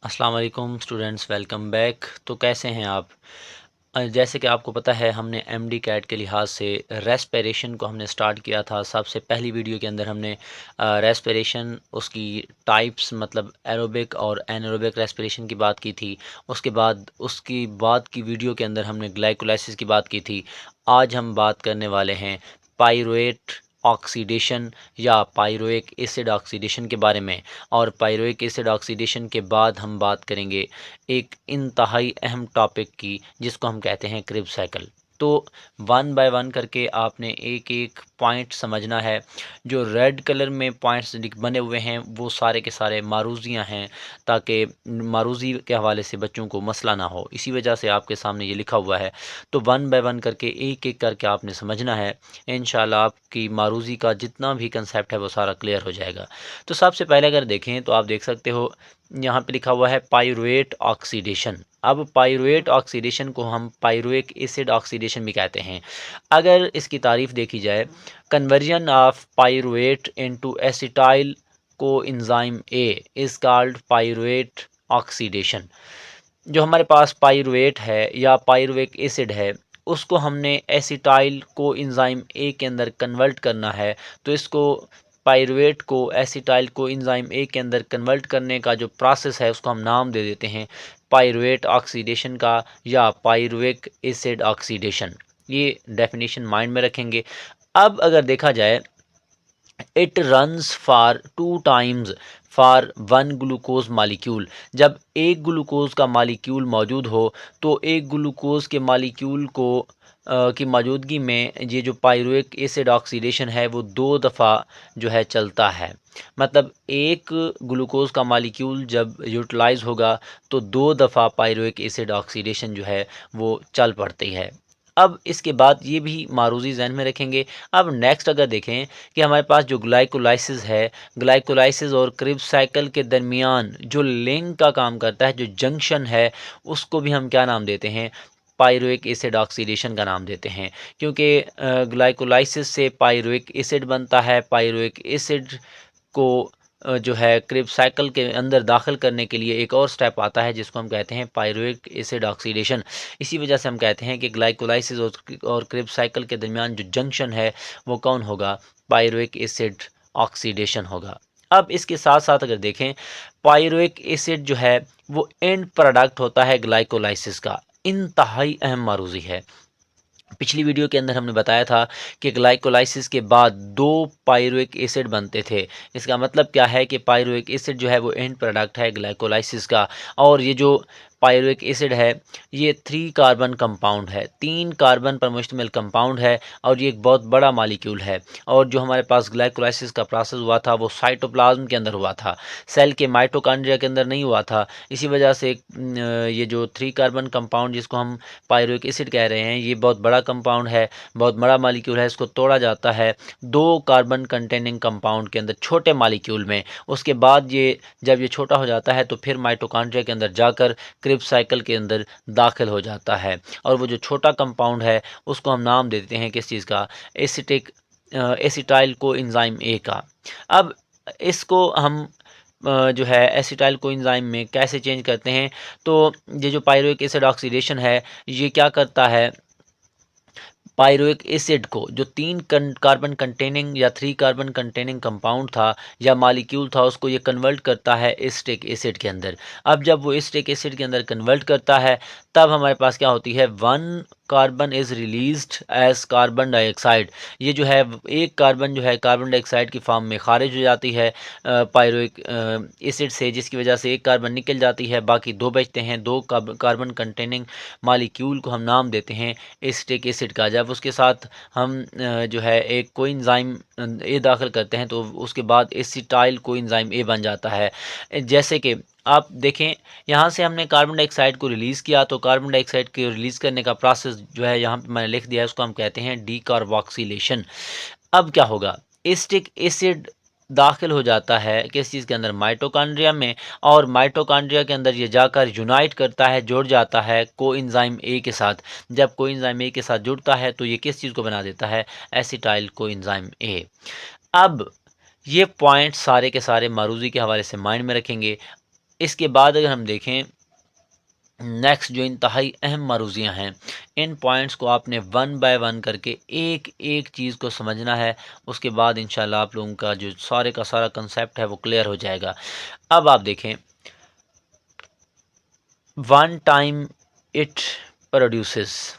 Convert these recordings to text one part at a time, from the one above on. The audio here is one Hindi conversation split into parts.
अस्सलाम वालेकुम स्टूडेंट्स, वेलकम बैक। तो कैसे हैं आप? जैसे कि आपको पता है, हमने एमडी कैट के लिहाज से रेस्पिरेशन को हमने स्टार्ट किया था। सबसे पहली वीडियो के अंदर हमने रेस्पिरेशन, उसकी टाइप्स मतलब एरोबिक और एनारोबिक रेस्पिरेशन की बात की थी। उसकी बाद की वीडियो के अंदर हमने ग्लाइकोलाइसिस की बात की थी। आज हम बात करने वाले हैं पाइरुवेट ऑक्सीडेशन या पाइरुवेक एसिड ऑक्सीडेशन के बारे में। और पाइरुवेक एसिड ऑक्सीडेशन के बाद हम बात करेंगे एक इंतहाई अहम टॉपिक की, जिसको हम कहते हैं क्रिब साइकिल। तो वन बाय वन करके आपने एक एक पॉइंट समझना है। जो रेड कलर में पॉइंट्स बने हुए हैं वो सारे के सारे मारूजियाँ हैं, ताकि मारूजी के हवाले से बच्चों को मसला ना हो, इसी वजह से आपके सामने ये लिखा हुआ है। तो वन बाय वन करके एक एक करके आपने समझना है। इंशाल्लाह आपकी मारूजी का जितना भी कंसेप्ट है वो सारा क्लियर हो जाएगा। तो सबसे पहले अगर देखें तो आप देख सकते हो यहाँ पे लिखा हुआ है पाइरुवेट ऑक्सीडेशन। अब पाइरुवेट ऑक्सीडेशन को हम पाइरुवेक एसिड ऑक्सीडेशन भी कहते हैं। अगर इसकी तारीफ देखी जाए, conversion of pyruvate into acetyl co enzyme A is called pyruvate oxidation. जो हमारे पास पाइरुवेट है या पाइरुवेक एसिड है, उसको हमने एसिटाइल को एंजाइम ए के अंदर कन्वर्ट करना है। तो इसको पाइरुवेट को एसिटाइल को एंजाइम ए के अंदर कन्वर्ट करने का जो प्रोसेस है उसको हम नाम दे देते हैं पाइरुवेट ऑक्सीडेशन का या पाइरुवेक एसिड ऑक्सीडेशन। ये डेफिनेशन माइंड में रखेंगे। अब अगर देखा जाए, it runs for 2 times for one glucose molecule. जब एक ग्लूकोज का मालिक्यूल मौजूद हो तो एक ग्लूकोज के मालिक्यूल को की मौजूदगी में ये जो पाइरुवेक एसिड ऑक्सीडेशन है वो 2 दफ़ा जो है चलता है। मतलब एक ग्लूकोज का मालिक्यूल जब यूटिलाइज़ होगा तो 2 दफ़ा पाइरुवेक एसिड ऑक्सीडेशन जो है वो चल पड़ती है। अब इसके बाद ये भी मारूजी जहन में रखेंगे। अब नेक्स्ट अगर देखें कि हमारे पास जो ग्लाइकोलाइसिस है, ग्लाइकोलाइसिस और क्रिब साइकिल के दरमियान जो लिंक का काम करता है, जो जंक्शन है, उसको भी हम क्या नाम देते हैं? पाइरुवेक एसिड ऑक्सीडेशन का नाम देते हैं। क्योंकि ग्लाइकोलाइसिस से पाइरुवेक एसिड बनता है। पाइरुवेक एसिड को जो है क्रिब साइकिल के अंदर दाखिल करने के लिए एक और स्टेप आता है जिसको हम कहते हैं पाइरुवेक एसिड ऑक्सीडेशन। इसी वजह से हम कहते हैं कि ग्लाइकोलाइसिस और क्रिब साइकिल के दरमियान जो जंक्शन है वो कौन होगा? पाइरुवेक एसिड ऑक्सीडेशन होगा। अब इसके साथ साथ अगर देखें, पाइरुवेक एसिड जो है वो एंड प्रोडक्ट होता है ग्लाइकोलाइसिस का। इंतहाई अहम मारूजी है। पिछली वीडियो के अंदर हमने बताया था कि ग्लाइकोलाइसिस के बाद 2 पाइरुवेक एसिड बनते थे। इसका मतलब क्या है कि पाइरुवेक एसिड जो है वो एंड प्रोडक्ट है ग्लाइकोलाइसिस का। और ये जो पाइरुवेक एसिड है ये 3 कार्बन कंपाउंड है, 3 कार्बन पर मुश्तमिल कंपाउंड है और ये एक बहुत बड़ा मालिक्यूल है। और जो हमारे पास ग्लाइकोलाइसिस का प्रोसेस हुआ था वो साइटोप्लाज्म के अंदर हुआ था, सेल के माइटोकॉन्ड्रिया के अंदर नहीं हुआ था। इसी वजह से ये जो 3 कार्बन कंपाउंड जिसको हम पाइरुवेक एसिड कह रहे हैं, ये बहुत बड़ा कंपाउंड है, बहुत बड़ा मालिक्यूल है। इसको तोड़ा जाता है 2 कार्बन कंटेनिंग कंपाउंड के अंदर, छोटे मालिक्यूल में। उसके बाद ये जब ये छोटा हो जाता है तो फिर माइटोकॉन्ड्रिया के अंदर जाकर क्रिब साइकिल के अंदर दाखिल हो जाता है। और वो जो छोटा कंपाउंड है उसको हम नाम देते हैं किस चीज़ का? एसिटाइल को एंजाइम ए का। अब इसको हम जो है एसिटाइल कोएंजाइम में कैसे चेंज करते हैं? तो ये जो पाइरुवेक एसिड ऑक्सीडेशन है ये क्या करता है? पाइरुवेक एसिड को, जो 3 कार्बन कंटेनिंग या 3 कार्बन कंटेनिंग कंपाउंड था या मालिक्यूल था, उसको ये कन्वर्ट करता है एसिटिक एसिड के अंदर। अब जब वो एसिटिक एसिड के अंदर कन्वर्ट करता है तब हमारे पास क्या होती है? 1 carbon is released as carbon dioxide. ये जो है एक कार्बन जो है कार्बन डाइऑक्साइड की फॉर्म में खारिज हो जाती है पाइरुवेक एसिड से, जिसकी वजह से एक कार्बन निकल जाती है, बाकी 2 बचते हैं। 2 कार्बन कंटेनिंग मालिक्यूल को हम नाम देते हैं एसिटिक एसिड का। जब उसके साथ हम जो है एक कोएंजाइम ए दाखिल करते हैं तो उसके बाद एसिटाइल कोएंजाइम ए बन जाता है। जैसे कि आप देखें, यहाँ से हमने कार्बन डाइऑक्साइड को रिलीज़ किया तो कार्बन डाइऑक्साइड को रिलीज़ करने का प्रोसेस जो है यहाँ पे मैंने लिख दिया है, उसको हम कहते हैं डीकार्बोक्सिलेशन। अब क्या होगा? एसिटिक एसिड दाखिल हो जाता है किस चीज़ के अंदर? माइटोकॉन्ड्रिया में। और माइटोकॉन्ड्रिया के अंदर ये जाकर यूनाइट करता है, जुड़ जाता है कोएंजाइम ए के साथ। जब कोएंजाइम ए के साथ जुड़ता है तो ये किस चीज़ को बना देता है? Acetyl coenzyme A. अब ये पॉइंट सारे के सारे मारूजी के हवाले से माइंड में रखेंगे। इसके बाद अगर हम देखें नेक्स्ट जो इंतहाई अहम मरूज़ियाँ हैं, इन पॉइंट्स को आपने वन बाय वन करके एक एक चीज़ को समझना है। उसके बाद इंशाल्लाह आप लोगों का जो सारे का सारा कंसेप्ट है वो क्लियर हो जाएगा। अब आप देखें, वन टाइम इट प्रोड्यूसेस,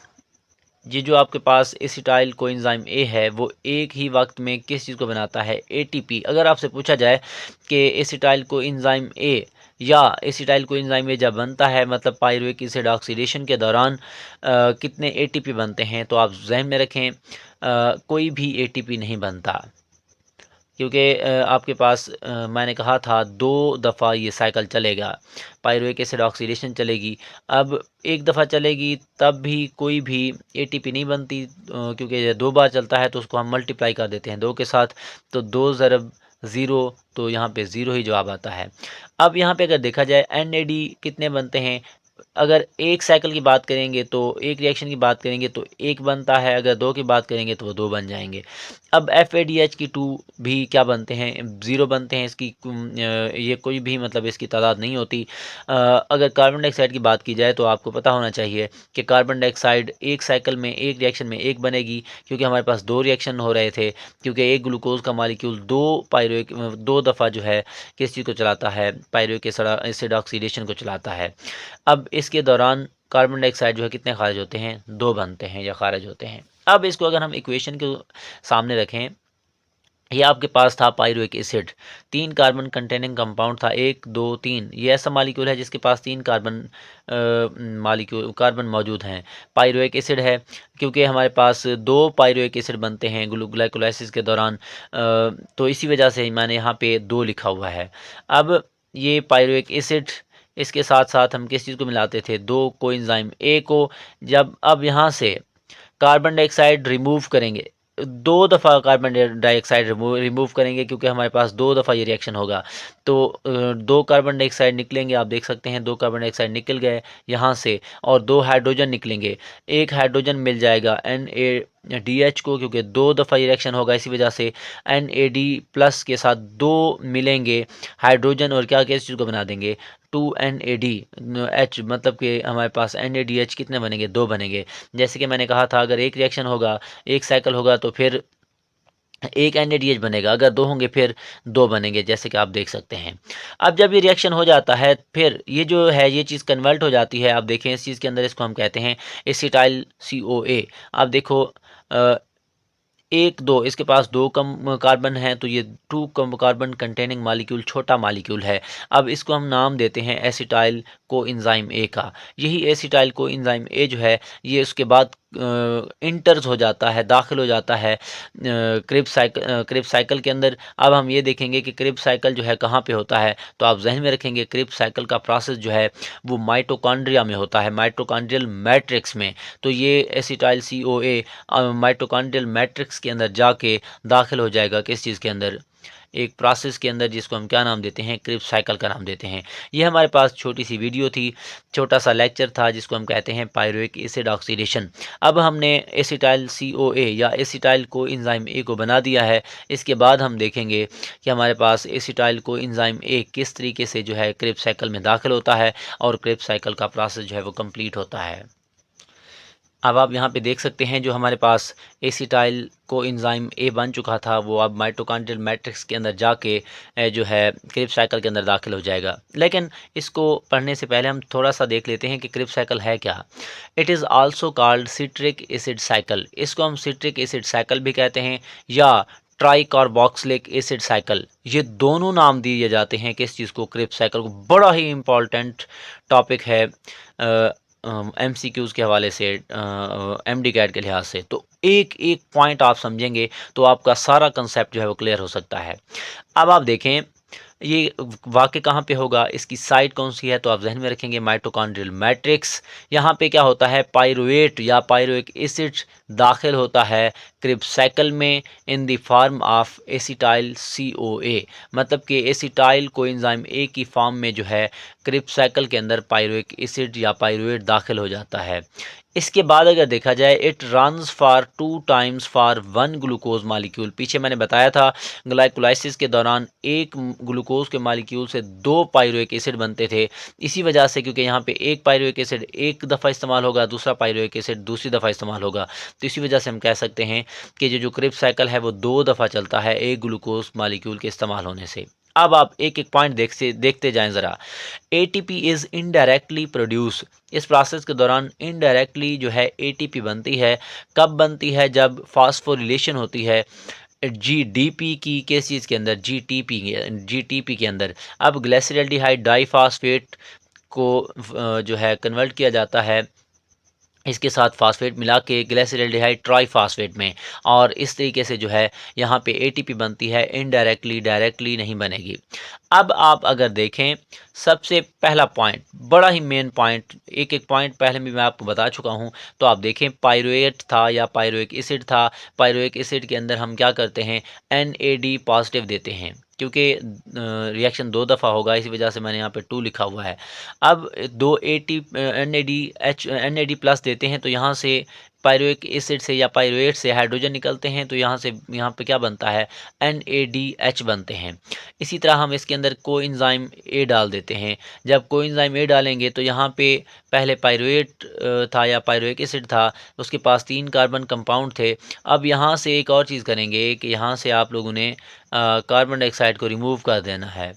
ये जो आपके पास एसिटाइल कोएंजाइम ए है वो एक ही वक्त में किस चीज़ को बनाता है, एटीपी। अगर आपसे पूछा जाए कि एसिटाइल कोएंजाइम ए या एसिटाइल कोएंजाइम ए जब बनता है मतलब पायरुवेट एसिड ऑक्सीडेशन के दौरान कितने एटीपी बनते हैं, तो आप जहन में रखें कोई भी एटीपी नहीं बनता, क्योंकि आपके पास मैंने कहा था 2 दफ़ा ये साइकिल चलेगा, पायरुवेट एसिड ऑक्सीडेशन चलेगी। अब एक दफ़ा चलेगी तब भी कोई भी एटीपी नहीं बनती, क्योंकि ये 2 बार चलता है तो उसको हम मल्टीप्लाई कर देते हैं 2 के साथ, तो 2 ज़रब 0, तो यहाँ पे 0 ही जवाब आता है। अब यहाँ पे अगर देखा जाए एनएडी कितने बनते हैं, अगर एक साइकिल की बात करेंगे तो एक रिएक्शन की बात करेंगे तो 1 बनता है, अगर 2 की बात करेंगे तो वो 2 बन जाएंगे। अब FADH की 2 भी क्या बनते हैं, 0 बनते हैं। इसकी ये कोई भी मतलब इसकी तादाद नहीं होती। अगर कार्बन डाइऑक्साइड की बात की जाए तो आपको पता होना चाहिए कि कार्बन डाइऑक्साइड एक साइकिल में एक रिएक्शन में 1 बनेगी, क्योंकि हमारे पास 2 रिएक्शन हो रहे थे, क्योंकि एक ग्लूकोज का मालिक्यूल 2 दफ़ा जो है किस चीज़ को चलाता है, पायरुवेट एसिड ऑक्सीडेशन को चलाता है। अब इसके दौरान कार्बन डाइऑक्साइड जो है कितने खारिज होते हैं, 2 बनते हैं या खारिज होते हैं। अब इसको अगर हम इक्वेशन के सामने रखें, ये आपके पास था pyruvate acid, 3 carbon containing compound था, 1 2 3। ये ऐसा मालिक्यूल है जिसके पास 3 कार्बन मौजूद हैं। पायरुवेट एसिड है, क्योंकि हमारे पास 2 पायरुवेट एसिड बनते हैं ग्लाइकोलाइसिस के दौरान, तो इसी वजह से मैंने यहाँ पे 2 लिखा हुआ है। अब ये पायरुवेट एसिड, इसके साथ साथ हम किस चीज़ को मिलाते थे, 2 कोएंजाइम ए को। जब अब यहाँ से कार्बन डाइऑक्साइड रिमूव करेंगे, 2 दफ़ा कार्बन डाइऑक्साइड रिमूव करेंगे, क्योंकि हमारे पास 2 दफ़ा ये रिएक्शन होगा, तो 2 कार्बन डाइऑक्साइड निकलेंगे। आप देख सकते हैं 2 कार्बन डाइऑक्साइड निकल गए यहाँ से, और 2 हाइड्रोजन निकलेंगे। एक हाइड्रोजन मिल जाएगा NaDH को, क्योंकि 2 दफ़ा ये रिएक्शन होगा, इसी वजह से NAD प्लस के साथ 2 मिलेंगे हाइड्रोजन, और क्या किस चीज़ को बना देंगे, 2NADH, मतलब कि हमारे पास NADH कितने बनेंगे, 2 बनेंगे। जैसे कि मैंने कहा था अगर एक रिएक्शन होगा, एक साइकिल होगा, तो फिर एक NADH बनेगा, अगर 2 होंगे फिर 2 बनेंगे, जैसे कि आप देख सकते हैं। अब जब ये रिएक्शन हो जाता है, फिर ये जो है ये चीज़ कन्वर्ट हो जाती है। आप देखें इस चीज़ के अंदर, इसको हम कहते हैं एसिटाइल COA। आप देखो 1 2 इसके पास 2 कम कार्बन हैं, तो ये 2 कम कार्बन कंटेनिंग मालिक्यूल छोटा मालिक्यूल है। अब इसको हम नाम देते हैं एसिटाइल कोएंजाइम ए का। यही एसिटाइल कोएंजाइम ए जो है ये उसके बाद इंटर्स हो जाता है, दाखिल हो जाता है क्रिब साइकिल के अंदर। अब हम ये देखेंगे कि क्रिब साइकिल जो है कहाँ पे होता है, तो आप जहन में रखेंगे क्रिब साइकिल का प्रोसेस जो है वो माइटोकॉन्ड्रिया में होता है, माइटोकॉन्ड्रियल मैट्रिक्स में। तो ये एसिटाइल COA माइटोकॉन्ड्रियल मैट्रिक्स के अंदर जाके दाखिल हो जाएगा, किस चीज़ के अंदर, एक प्रोसेस के अंदर, जिसको हम क्या नाम देते हैं, क्रिब साइकिल का नाम देते हैं। ये हमारे पास छोटी सी वीडियो थी, छोटा सा लेक्चर था, जिसको हम कहते हैं पायरुवेट एसिड ऑक्सीडेशन। अब हमने एसिटाइल COA या एसिटाइल कोएंजाइम ए को बना दिया है। इसके बाद हम देखेंगे कि हमारे पास एसिटाइल कोएंजाइम ए किस तरीके से जो है क्रिब साइकिल में दाखिल होता है, और क्रिब साइकिल का प्रोसेस जो है वो कंप्लीट होता है। अब आप यहाँ पे देख सकते हैं जो हमारे पास एसिटाइल कोएंजाइम ए बन चुका था, वो अब माइटोकॉन्ड्रियल मैट्रिक्स के अंदर जाके जो है क्रिब साइकिल के अंदर दाखिल हो जाएगा। लेकिन इसको पढ़ने से पहले हम थोड़ा सा देख लेते हैं कि क्रिब साइकिल है क्या। It is also called citric acid cycle. इसको हम सिट्रिक एसिड साइकिल भी कहते हैं, या ट्राई कार्बोक्सिलिक एसिड साइकिल। ये दोनों नाम दिए जाते हैं किस चीज़ को, क्रिब साइकिल को। बड़ा ही इम्पॉर्टेंट टॉपिक है MCQs के हवाले से, MD कैट के लिहाज से। तो एक एक पॉइंट आप समझेंगे तो आपका सारा कंसेप्ट जो है वो क्लियर हो सकता है। अब आप देखें ये वाक़ई कहाँ पे होगा, इसकी साइट कौन सी है, तो आप जहन में रखेंगे माइटोकॉन्ड्रियल मैट्रिक्स। यहाँ पे क्या होता है, पायरुवेट या पायरुवेट एसिड दाखिल होता है क्रिब्स में in the form of acetyl CoA, मतलब कि एसिटाइल कोएंजाइम ए की फॉर्म में जो है क्रिब्स के अंदर पायरुवेट एसिड या पायरुवेट दाखिल हो जाता है। इसके बाद अगर देखा जाए, it runs for 2 times for 1 glucose molecule. पीछे मैंने बताया था ग्लाइकोलाइसिस के दौरान एक ग्लूकोज के मालिक्यूल से 2 पायरुवेट एसिड बनते थे। इसी वजह से, क्योंकि यहाँ पे एक पायरुवेट एसिड एक दफ़ा इस्तेमाल होगा, दूसरा पायरुवेट एसिड दूसरी दफ़ा इस्तेमाल होगा, तो इसी वजह से हम कह सकते हैं कि जो क्रिब्स साइकिल है वो 2 दफ़ा चलता है एक ग्लूकोज मालिक्यूल के इस्तेमाल होने से। अब आप एक एक पॉइंट देखते जाएं ज़रा। ATP इज़ इनडायरेक्टली प्रोड्यूस, इस प्रोसेस के दौरान इनडायरेक्टली जो है ATP बनती है। कब बनती है? जब फास्फोरिलेशन होती है GDP की, किस चीज़ के अंदर? GTP के अंदर। अब ग्लिसरॉल्डिहाइड डाइफॉस्फेट को जो है कन्वर्ट किया जाता है इसके साथ फास्फेट मिला के ग्लिसरॉल्डिहाइड ट्राइफॉस्फेट में, और इस तरीके से जो है यहाँ पे ATP बनती है, इनडायरेक्टली, डायरेक्टली नहीं बनेगी। अब आप अगर देखें, सबसे पहला पॉइंट, बड़ा ही मेन पॉइंट, एक एक पॉइंट पहले भी मैं आपको बता चुका हूँ, तो आप देखें पायरुवेट था या पायरुविक एसिड था। पायरुविक एसिड के अंदर हम क्या करते हैं? NAD पॉजिटिव देते हैं, क्योंकि रिएक्शन 2 दफ़ा होगा, इसी वजह से मैंने यहाँ पे 2 लिखा हुआ है। अब 2 NAD प्लस देते हैं, तो यहाँ से पायरुविक एसिड से या पायरुवेट से हाइड्रोजन निकलते हैं, तो यहाँ पे क्या बनता है? NADH बनते हैं। इसी तरह हम इसके अंदर कोएंजाइम A डाल देते हैं। जब कोएंजाइम A डालेंगे तो यहाँ पे पहले पायरुवेट था या पायरुविक एसिड था, उसके पास 3 कार्बन कंपाउंड थे। अब यहाँ से एक और चीज़ करेंगे कि यहाँ से आप लोगों ने कार्बन डाइऑक्साइड को रिमूव कर देना है।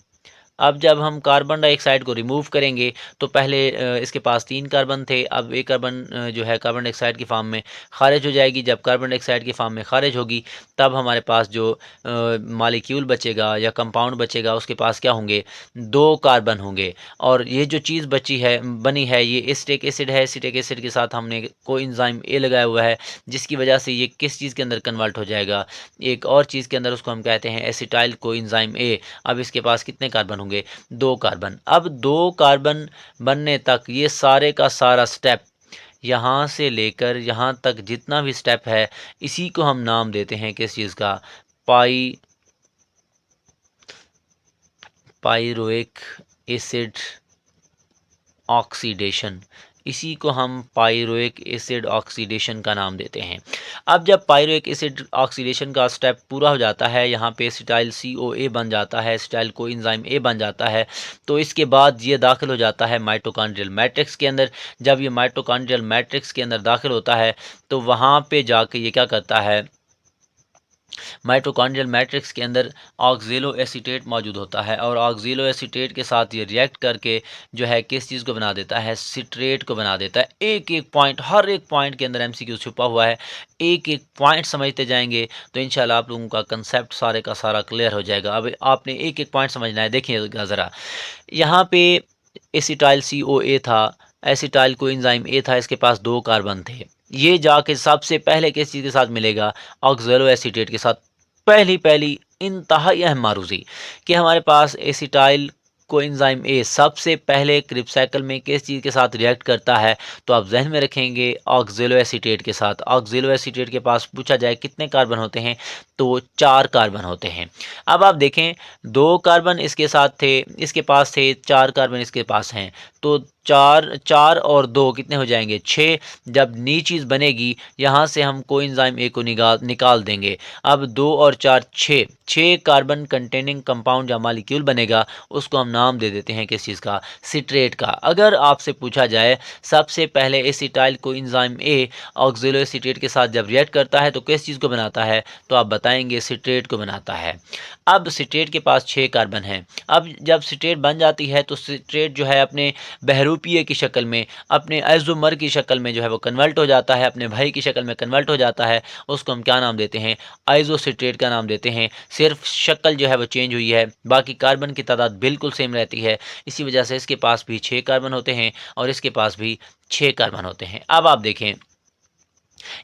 अब जब हम कार्बन डाइऑक्साइड को रिमूव करेंगे तो पहले इसके पास 3 कार्बन थे, अब एक कार्बन जो है कार्बन डाइऑक्साइड की फॉर्म में ख़ारिज हो जाएगी। जब कार्बन डाइऑक्साइड की फॉर्म में ख़ारिज होगी, तब हमारे पास जो मॉलिक्यूल बचेगा या कंपाउंड बचेगा, उसके पास क्या होंगे? 2 कार्बन होंगे। और ये जो चीज़ बनी है, ये एसिटिक एसिड है। एसिटिक एसिड के साथ हमने कोएंजाइम A लगाया हुआ है, जिसकी वजह से ये किस चीज़ के अंदर कन्वर्ट हो जाएगा? एक और चीज़ के अंदर, उसको हम कहते हैं एसिटाइल कोएंजाइम A। अब इसके पास कितने कार्बन होंगे? 2 कार्बन। अब 2 कार्बन बनने तक ये सारे का सारा स्टेप, यहाँ से लेकर यहाँ तक जितना भी स्टेप है, इसी को हम नाम देते हैं किस चीज़ का? Pyruvic acid oxidation. इसी को हम पायरुविक एसिड ऑक्सीडेशन का नाम देते हैं। अब जब पायरुविक एसिड ऑक्सीडेशन का स्टेप पूरा हो जाता है, यहाँ पे एसिटाइल CoA बन जाता है, एसिटाइल कोएंजाइम A बन जाता है, तो इसके बाद ये दाखिल हो जाता है माइटोकॉन्ड्रियल मैट्रिक्स के अंदर। जब ये माइटोकॉन्ड्रियल मैट्रिक्स के अंदर दाखिल होता है, तो वहाँ पे जाके ये क्या करता है? माइटोकॉन्ड्रियल मैट्रिक्स के अंदर ऑक्जेलो एसीटेट मौजूद होता है, और ऑक्जेलो एसीटेट के साथ ये रिएक्ट करके जो है किस चीज़ को बना देता है? सिट्रेट को बना देता है। एक एक पॉइंट, हर एक पॉइंट के अंदर MCQ छुपा हुआ है। एक एक पॉइंट समझते जाएंगे तो इंशाल्लाह आप लोगों का कंसेप्ट सारे का सारा क्लियर हो जाएगा। अब आपने एक एक पॉइंट समझना है। देखिएगा ज़रा, यहाँ पे एसिटाइल CoA था, एसिटाइल कोएंजाइम A था, इसके पास 2 कार्बन थे। ये जाके सबसे पहले किस चीज़ के साथ मिलेगा? ऑक्जेलो एसीटेट के साथ। पहली इंतहाई अहम मारूज़ी कि हमारे पास एसिटाइल कोएंजाइम A सबसे पहले क्रिब्स साइकिल में किस चीज़ के साथ रिएक्ट करता है? तो आप जहन में रखेंगे, ऑक्जेलो एसीटेट के साथ। ऑक्जेलो एसीटेट के पास पूछा जाए कितने कार्बन होते हैं, तो 4 कार्बन होते हैं। अब आप देखें, 2 कार्बन इसके साथ थे, इसके पास थे, 4 कार्बन इसके पास हैं, तो 4 और 2 कितने हो जाएंगे? 6। जब नई चीज़ बनेगी, यहाँ से हम कोएंजाइम A को निकाल देंगे। अब 2 और 4 6 कार्बन कंटेनिंग कंपाउंड या मॉलिक्यूल बनेगा, उसको हम नाम दे देते हैं किस चीज़ का? सिट्रेट का। अगर आपसे पूछा जाए सबसे पहले एसिटाइल कोएंजाइम A ऑक्जेलो एसीटेट के साथ जब रिएक्ट करता है तो किस चीज़ को बनाता है? तो आप बताएंगे सिट्रेट को बनाता है। अब सिट्रेट के पास 6 कार्बन हैं। अब जब सिट्रेट बन जाती है तो सिट्रेट जो है अपने बहरूपिये की शक्ल में, अपने आइसोमर की शक्ल में जो है वो कन्वर्ट हो जाता है, अपने भाई की शक्ल में कन्वर्ट हो जाता है। उसको हम क्या नाम देते हैं? आइसोसिट्रेट का नाम देते हैं। सिर्फ शक्ल जो है वो चेंज हुई है, बाकी कार्बन की तादाद बिल्कुल सेम रहती है। इसी वजह से इसके पास भी 6 कार्बन होते हैं और इसके पास भी 6 कार्बन होते हैं। अब आप देखें,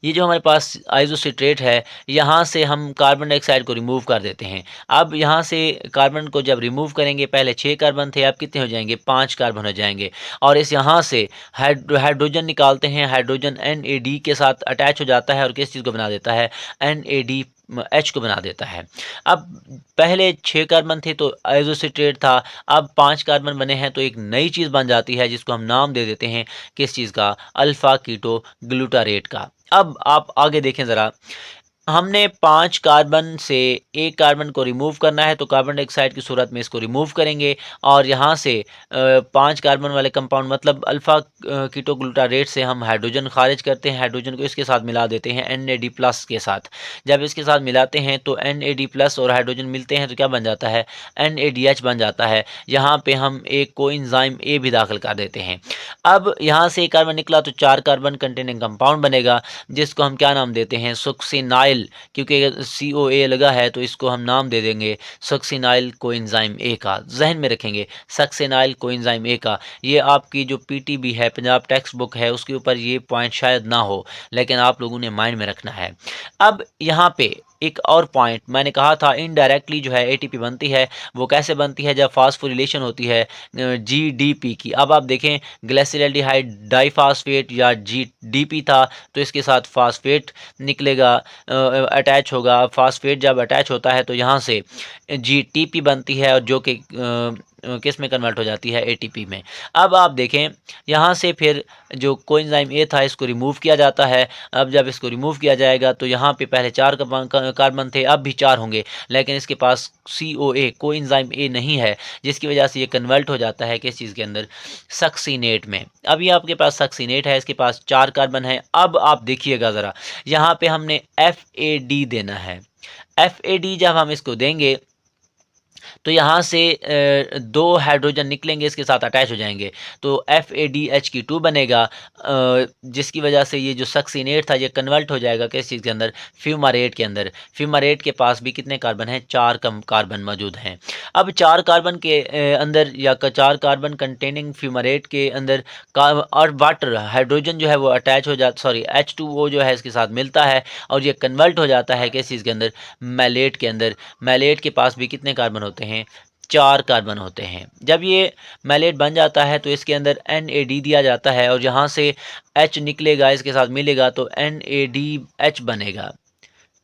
ये जो हमारे पास आइसोसिट्रेट है, यहाँ से हम कार्बन डाइऑक्साइड को रिमूव कर देते हैं। अब यहाँ से कार्बन को जब रिमूव करेंगे, पहले 6 कार्बन थे, अब कितने हो जाएँगे? 5 कार्बन हो जाएँगे और इस यहाँ से हाइड्रोजन निकालते हैं। हाइड्रोजन NAD के साथ अटैच हो जाता है और किस चीज़ को बना देता है? NADH को बना देता है। अब पहले 6 कार्बन थे तो आइसोसिट्रेट था, अब 5 कार्बन बने हैं तो एक नई चीज़ बन जाती है जिसको हम नाम दे देते हैं किस चीज़ का? अल्फ़ा कीटो ग्लूटारेट का। अब आप आगे देखें ज़रा, हमने 5 कार्बन से 1 कार्बन को रिमूव करना है तो कार्बन डाइऑक्साइड की सूरत में इसको रिमूव करेंगे और यहाँ से 5 कार्बन वाले कंपाउंड मतलब अल्फ़ा कीटोग्लूटारेट से हम हाइड्रोजन खारिज करते हैं। हाइड्रोजन को इसके साथ मिला देते हैं NAD प्लस के साथ। जब इसके साथ मिलाते हैं तो NAD प्लस और हाइड्रोजन मिलते हैं तो क्या बन जाता है? NADH बन जाता है। यहाँ पे हम एक कोएंजाइम A भी दाखिल कर देते हैं। अब यहाँ से 1 कार्बन निकला तो 4 कार्बन कंटेनिंग कंपाउंड बनेगा जिसको हम क्या नाम देते हैं? सक्सिनाइल, क्योंकि COA लगा है तो इसको हम नाम दे देंगे सक्सिनाइल कोएंजाइम A का। ज़हन में रखेंगे सक्सिनाइल कोएंजाइम A का। ये आपकी जो PTB है, पंजाब टेक्स्ट बुक है, उसके ऊपर ये पॉइंट शायद ना हो, लेकिन आप लोगों ने माइंड में रखना है। अब यहाँ पे एक और पॉइंट मैंने कहा था, इनडायरेक्टली जो है ATP बनती है, वो कैसे बनती है? जब फास्फोरिलेशन होती है GDP की। अब आप देखें ग्लिसरॉल्डिहाइड डाइफास्फेट या GDP था तो इसके साथ फास्फेट निकलेगा, अटैच होगा। फास्फेट जब अटैच होता है तो यहाँ से GTP बनती है और जो कि किस में कन्वर्ट हो जाती है? ATP में। अब आप देखें यहाँ से फिर जो कोएंजाइम A था इसको रिमूव किया जाता है। अब जब इसको रिमूव किया जाएगा तो यहाँ पे पहले 4 कार्बन थे, अब भी 4 होंगे, लेकिन इसके पास COA कोएंजाइम A नहीं है, जिसकी वजह से ये कन्वर्ट हो जाता है किस चीज़ के अंदर? सक्सिनेट में। अब ये आपके पास सक्सिनेट है, इसके पास 4 कार्बन है। अब आप देखिएगा ज़रा, यहाँ पे हमने FAD देना है। FAD जब हम इसको देंगे तो यहाँ से 2 हाइड्रोजन निकलेंगे, इसके साथ अटैच हो जाएंगे तो FADH2 बनेगा, जिसकी वजह से ये जो सक्सिनेट था ये कन्वर्ट हो जाएगा किस चीज़ के अंदर? फ्यूमारेट के अंदर। फ्यूमारेट के पास भी कितने कार्बन हैं? 4 कम कार्बन मौजूद हैं। अब 4 कार्बन के अंदर या 4 कार्बन कंटेनिंग फ्यूमारेट के अंदर और वाटर हाइड्रोजन जो है वो अटैच हो जाता, सॉरी H2O जो है इसके साथ मिलता है और ये कन्वर्ट हो जाता है किस चीज़ के अंदर? मैलेट के अंदर। मैलेट के पास भी कितने कार्बन होते हैं? 4 कार्बन होते हैं। जब ये मैलेट बन जाता है तो इसके अंदर NAD दिया जाता है और यहाँ से H निकलेगा, इसके साथ मिलेगा तो NADH बनेगा।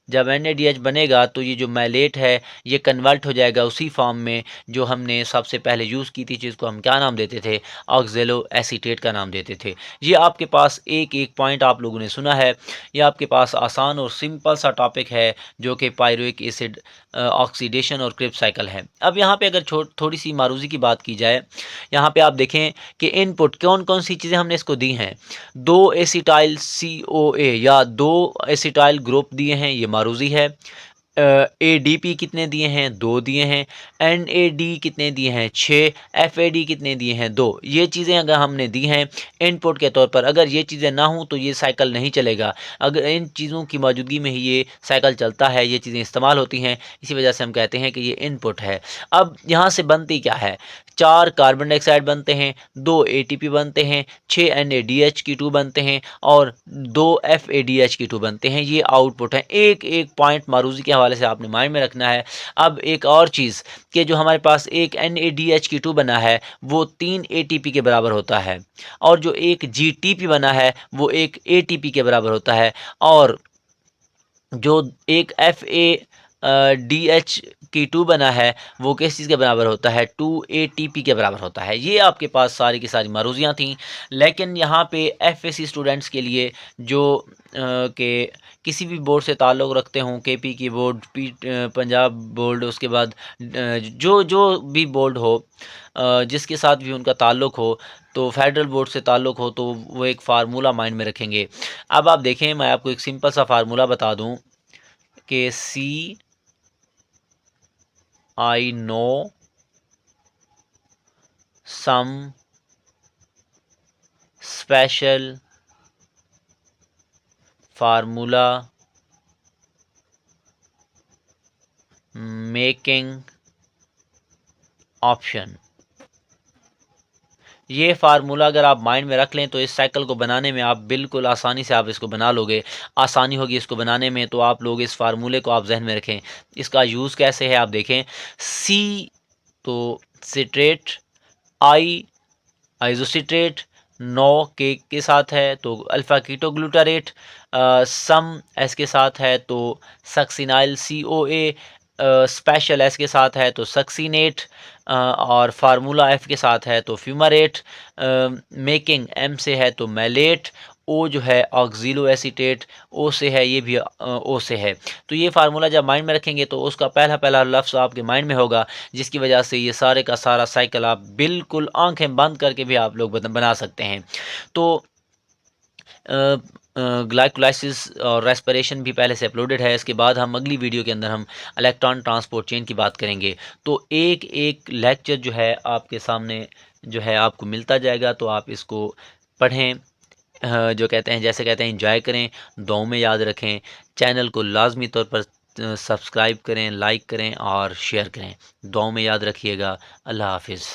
जब NADH बनेगा तो ये जो मैलेट है ये कन्वर्ट हो जाएगा उसी फॉर्म में जो हमने सबसे पहले यूज़ की थी, जिसको हम क्या नाम देते थे? ऑक्जेलो एसीटेट का नाम देते थे। ये आपके पास एक एक पॉइंट आप लोगों ने सुना है। ये आपके पास आसान और सिंपल सा टॉपिक है जो कि पायरुविक एसिड ऑक्सीडेशन और क्रिब्स साइकिल है। अब यहाँ पे अगर थोड़ी सी मारूजी की बात की जाए, यहाँ पे आप देखें कि इनपुट कौन कौन सी चीज़ें हमने इसको दी हैं। 2 एसिटाइल COA या 2 एसिटाइल ग्रुप दिए हैं, ये मारूजी है। ADP कितने दिए हैं? 2 दिए हैं। NAD कितने दिए हैं? 6। FAD कितने दिए हैं? 2। ये चीज़ें अगर हमने दी हैं इनपुट के तौर पर, अगर ये चीज़ें ना हों तो ये साइकिल नहीं चलेगा। अगर इन चीज़ों की मौजूदगी में ही ये साइकिल चलता है, ये चीज़ें इस्तेमाल होती हैं, इसी वजह से हम कहते हैं कि ये इनपुट है। अब यहाँ से बनती क्या है? 4 कार्बन डाइऑक्साइड बनते हैं, 2 ATP बनते हैं, 6 NADH2 बनते हैं और 2 FADH2 बनते हैं। ये आउटपुट है। एक एक पॉइंट मारूजी के हवाले से आपने माइंड में रखना है। अब एक और चीज़ कि जो हमारे पास एक NADH2 बना है वो 3 ATP के बराबर होता है और जो एक GTP बना है वो एक ATP के बराबर होता है और जो एक FADH2 बना है वो किस चीज़ के बराबर होता है? 2 ATP के बराबर होता है। ये आपके पास सारी की सारी मारूजियाँ थीं, लेकिन यहाँ पे FSC स्टूडेंट्स के लिए जो के किसी भी बोर्ड से ताल्लुक़ रखते हों, KP की बोर्ड, पंजाब बोर्ड, उसके बाद जो जो भी बोर्ड हो, जिसके साथ भी उनका ताल्लुक़ हो, तो फेडरल बोर्ड से ताल्लुक़ हो तो वो एक फ़ार्मूला माइंड में रखेंगे। अब आप देखें, मैं आपको एक सिंपल सा फ़ार्मूला बता दूं कि I know some special formula making option ये फार्मूला अगर आप माइंड में रख लें तो इस साइकिल को बनाने में आप बिल्कुल आसानी से आप इसको बना लोगे, आसानी होगी इसको बनाने में। तो आप लोग इस फार्मूले को आप जहन में रखें। इसका यूज़ कैसे है आप देखें। सी तो सिट्रेट, आई आइसोसिट्रेट, 9 के साथ है तो अल्फ़ा कीटोग्लूटारेट, सम एस के साथ है तो सक्सिनाइल CoA, स्पेशल एस के साथ है तो सक्सीनेट, और फार्मूला एफ के साथ है तो फ्यूमारेट, मेकिंग एम से है तो मैलेट, ओ जो है ऑक्जीलो एसीटेट, ओ से है ये भी ओ से है। तो ये फार्मूला जब माइंड में रखेंगे तो उसका पहला पहला लफ्ज़ आपके माइंड में होगा, जिसकी वजह से ये सारे का सारा साइकिल आप बिल्कुल आंखें बंद करके भी आप लोग बना सकते हैं। तो ग्लाइकोलाइसिस और रेस्पिरेशन भी पहले से अपलोडेड है। इसके बाद हम अगली वीडियो के अंदर हम इलेक्ट्रॉन ट्रांसपोर्ट चेन की बात करेंगे। तो एक एक लेक्चर जो है आपके सामने जो है आपको मिलता जाएगा, तो आप इसको पढ़ें, जो कहते हैं जैसे कहते हैं इंजॉय करें, दुआओं में याद रखें। चैनल को लाजमी तौर पर सब्सक्राइब करें, लाइक करें और शेयर करें। दुआओं में याद रखिएगा। अल्लाह हाफिज़।